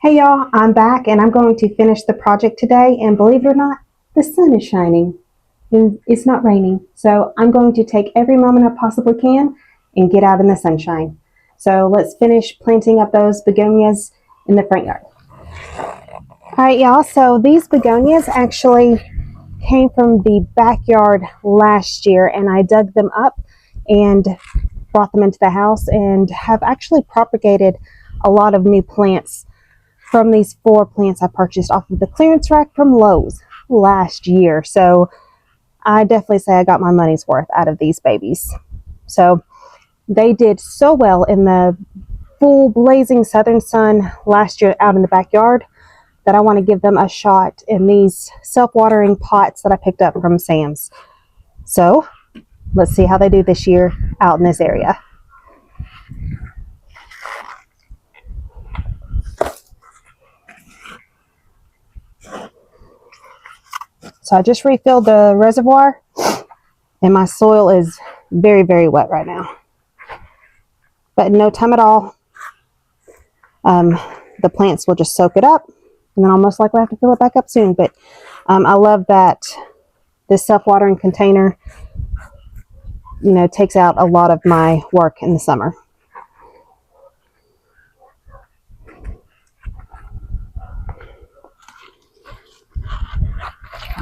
Hey y'all, I'm back and I'm going to finish the project today, and believe it or not, the sun is shining and it's not raining. So I'm going to take every moment I possibly can and get out in the sunshine. So let's finish planting up those begonias in the front yard. Alright y'all, so these begonias actually came from the backyard last year, and I dug them up and brought them into the house and have actually propagated a lot of new plants from these 4 plants I purchased off of the clearance rack from Lowe's last year. So I definitely say I got my money's worth out of these babies. So they did so well in the full blazing southern sun last year out in the backyard that I want to give them a shot in these self-watering pots that I picked up from Sam's. So let's see how they do this year out in this area. So I just refilled the reservoir and my soil is very, very wet right now. But in no time at all, the plants will just soak it up, and then I'll most likely have to fill it back up soon. But I love that this self-watering container, takes out a lot of my work in the summer.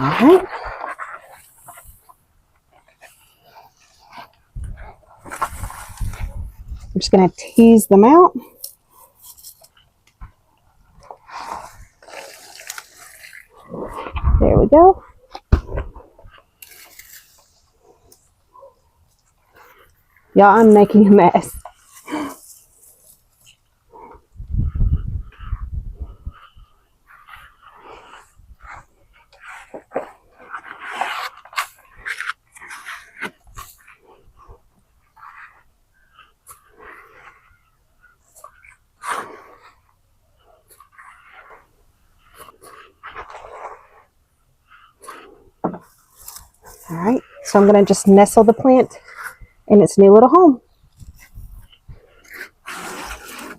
All right. I'm just going to tease them out. There we go. Y'all, I'm making a mess. All right, so I'm going to just nestle the plant in its new little home. I'm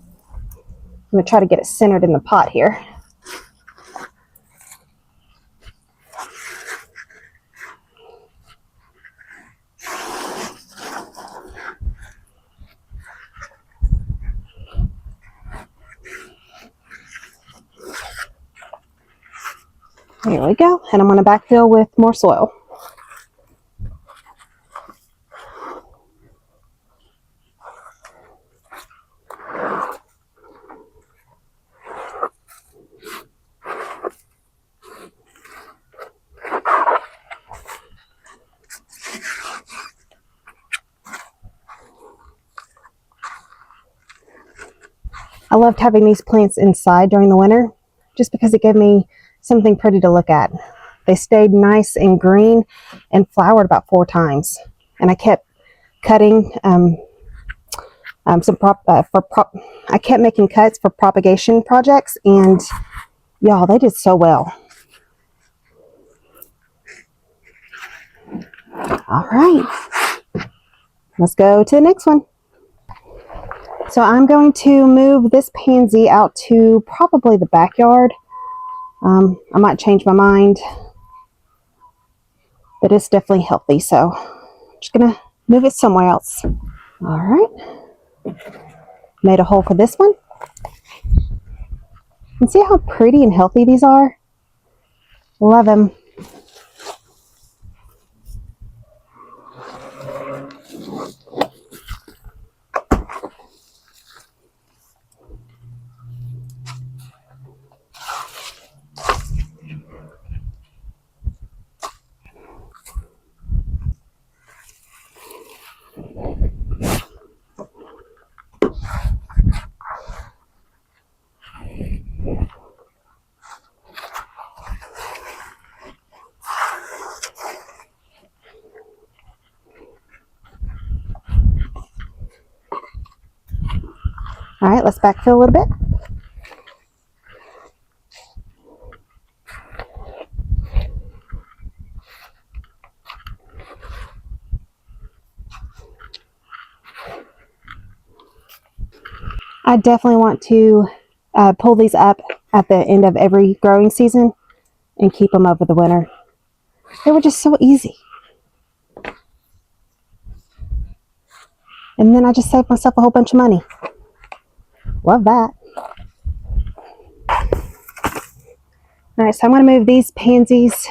going to try to get it centered in the pot here. There we go, and I'm going to backfill with more soil. I loved having these plants inside during the winter just because it gave me something pretty to look at. They stayed nice and green and flowered about 4 times. And I kept cutting I kept making cuts for propagation projects, and y'all, they did so well. All right, let's go to the next one. So I'm going to move this pansy out to probably the backyard. I might change my mind, but it's definitely healthy, so I'm just gonna move it somewhere else. All right, made a hole for this one. And see how pretty and healthy these are? Love them. All right, let's backfill a little bit. I definitely want to pull these up at the end of every growing season and keep them over the winter. They were just so easy. And then I just saved myself a whole bunch of money. Love that. All right, so I'm going to move these pansies.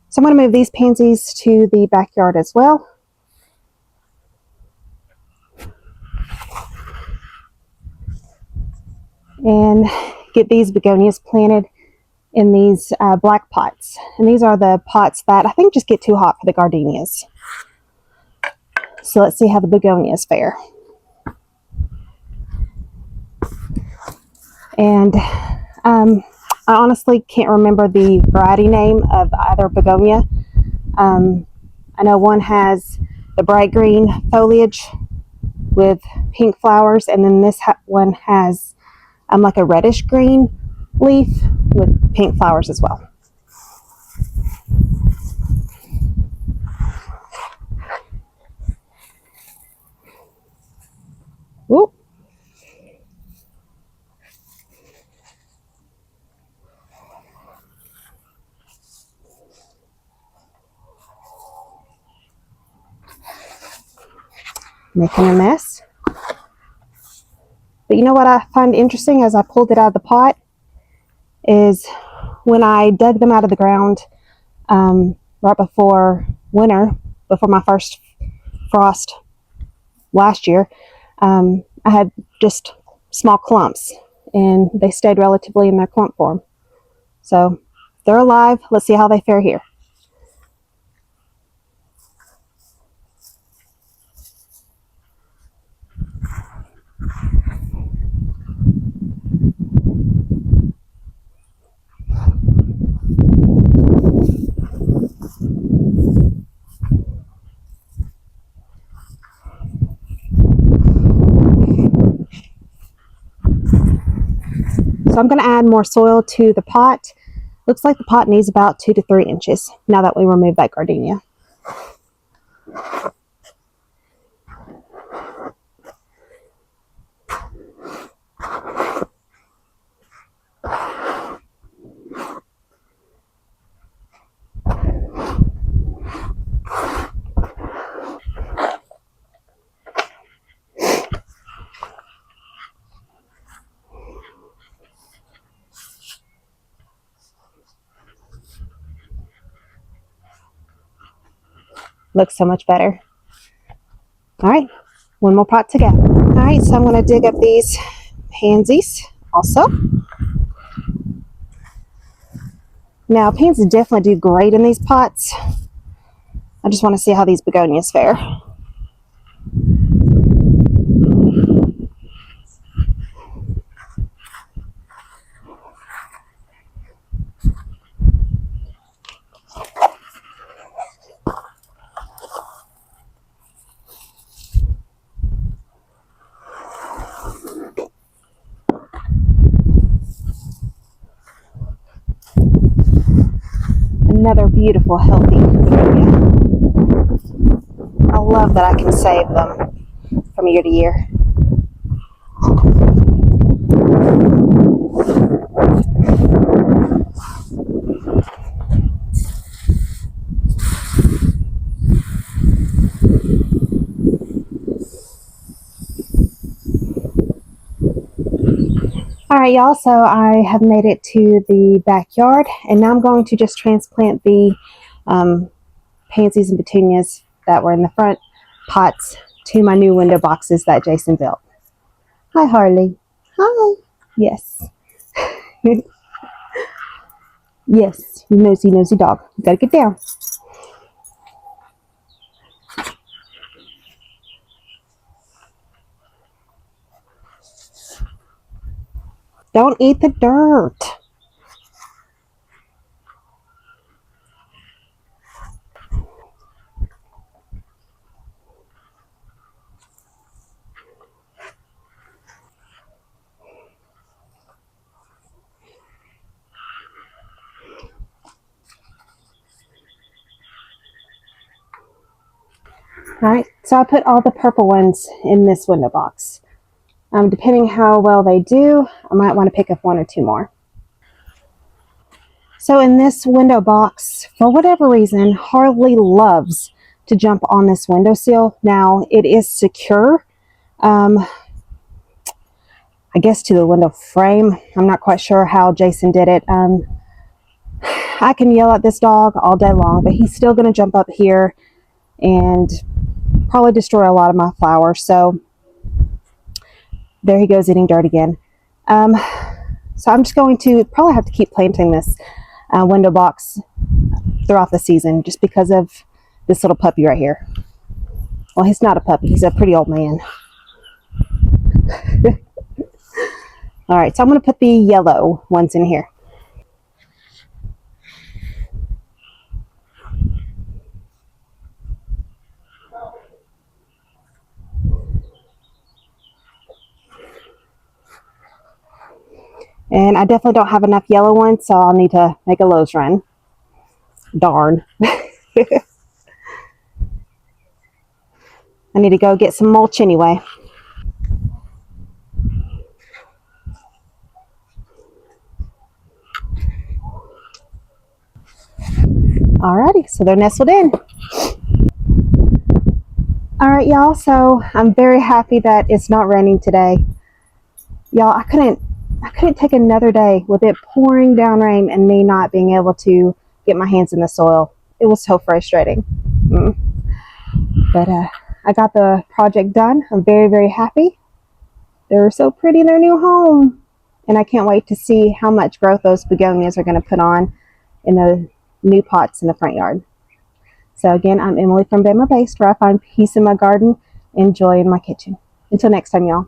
So I'm going to move these pansies to the backyard as well. And get these begonias planted in these black pots. And these are the pots that I think just get too hot for the gardenias. So let's see how the begonias fare. And I honestly can't remember the variety name of either begonia. I know one has the bright green foliage with pink flowers, and then this one has like a reddish green leaf with pink flowers as well. Ooh. Making a mess. But you know what I find interesting as I pulled it out of the pot is when I dug them out of the ground right before winter, before my first frost last year, I had just small clumps and they stayed relatively in their clump form. So they're alive. Let's see how they fare here. So I'm going to add more soil to the pot. Looks like the pot needs about 2 to 3 inches now that we remove that gardenia. Looks so much better. All right, one more pot to go. All right, so I'm going to dig up these pansies also. Now, pansies definitely do great in these pots. I just want to see how these begonias fare. Another beautiful, healthy begonia. I love that I can save them from year to year. All right, y'all, so I have made it to the backyard, and now I'm going to just transplant the pansies and petunias that were in the front pots to my new window boxes that Jason built. Hi, Harley. Hi. Yes. Yes, you nosy dog. You gotta get down. Don't eat the dirt. All right, so I put all the purple ones in this window box. Depending how well they do, I might want to pick up one or two more. So in this window box, for whatever reason, Harley loves to jump on this windowsill. Now, it is secure, I guess, to the window frame. I'm not quite sure how Jason did it. I can yell at this dog all day long, but he's still going to jump up here and probably destroy a lot of my flowers. So there he goes, eating dirt again. So I'm just going to probably have to keep planting this window box throughout the season just because of this little puppy right here. Well, he's not a puppy. He's a pretty old man. All right, so I'm going to put the yellow ones in here. And I definitely don't have enough yellow ones, so I'll need to make a Lowe's run. Darn. I need to go get some mulch anyway. Alrighty, so they're nestled in. Alright, y'all, so I'm very happy that it's not raining today. Y'all, I couldn't take another day with it pouring down rain and me not being able to get my hands in the soil. It was so frustrating. But I got the project done. I'm very, very happy. They're so pretty in their new home. And I can't wait to see how much growth those begonias are going to put on in the new pots in the front yard. So again, I'm Emily from Bama Based, where I find peace in my garden and joy in my kitchen. Until next time, y'all.